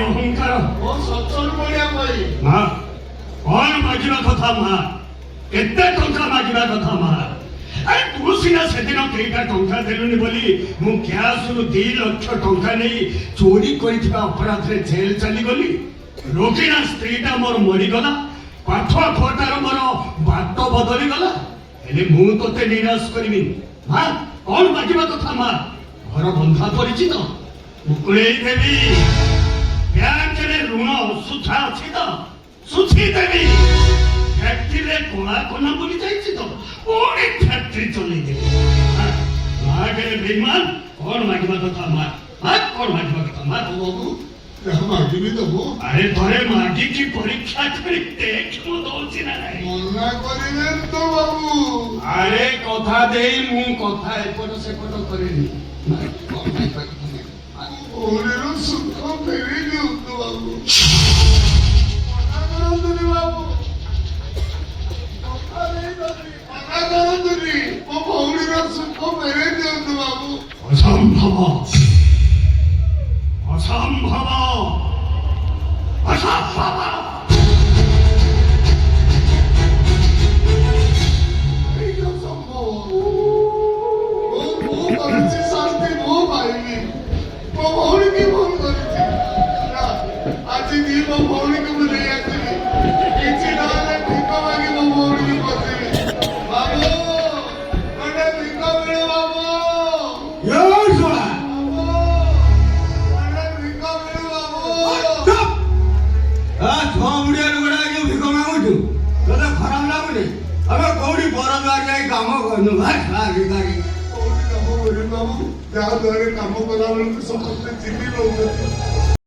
অহংকার মা কଣ ମାଗିବା କଥା ମା କେତେ ଟଙ୍କା ମାଗିବା କଥା ମା ତୁ ସିନା ସେଦିନ କେଇଟା ଟଙ୍କା ଦେଲୁନି ବୋଲି ମୁଁ କ୍ୟାସରୁ 2 ଲକ୍ଷ ଟଙ୍କା ନେଇ ଚୋରି କରିଥିବା ଅପରାଧରେ ଜେଲ ଚାଲିଗଲି। ରୋଗୀଣା ସ୍ତ୍ରୀଟା ମୋର ମରିଗଲା, ପାଠ ପଢାର ମୋର ବାଟ ବଦଳିଗଲା। ହେଲେ ମୁଁ ତୋତେ ନିରାଶ କରିବିନି ମା। କଣ ମାଗିବା କଥା ମା? ଘର ବନ୍ଧା ପଡିଛି ତ ମୁକୁଳେଇ ଦେବି। ବ୍ୟାଙ୍କରେ ଋଣ ସୁଝା ଅଛି ତ ସୁଝି ଦେବି। ଫ୍ୟାକ୍ଟ୍ରିରେ କଳା କନା ବୁଲି ଯାଇଛି ତ ପୁଣି ଫ୍ୟାକ୍ଟ୍ରି ଚଲେଇ ଦେବି। ମାଗରେ ବେଇମାନ କଣ ମାଗିବା କଥା ମା? କଣ ମାଗିବା କଥା ମା? ମାଗିବି ଦବୁ। ଆରେ ଥରେ ମାଗିକି ପରୀକ୍ଷା କରି ଦେଖ ମୁଁ ଦଉଛି ନା ନାହିଁ। ମନା କରିବେନି ତ ବାବୁ। ଆରେ କଥା ଦେଇ ମୁଁ କଥା ଏପଟ ସେପଟ କରିନି। ଭଉଣୀର ସୁଖ ଫେରେଇ ଦିଅନ୍ତୁ ବାବୁ। ମନା କରନ୍ତୁନି ବାବୁ। ମନା କରନ୍ତୁନି। ମୋ ଭଉଣୀର ସୁଖ ଫେରେଇ ଦିଅନ୍ତୁ ବାବୁ। ଅସମ୍ଭବ ଅସମ୍ଭବ ଅସମ୍ଭବ। ବରଦ ଯାଇ କାମ କରୁନୁ ଅଧିକାରୀ କୋଉଠି କାମ କରିବୁ ବାବୁ ଯାହା ଦ୍ୱାରା କାମ କଲା ବେଳକୁ ସମସ୍ତେ ଚିନି ରହୁଛନ୍ତି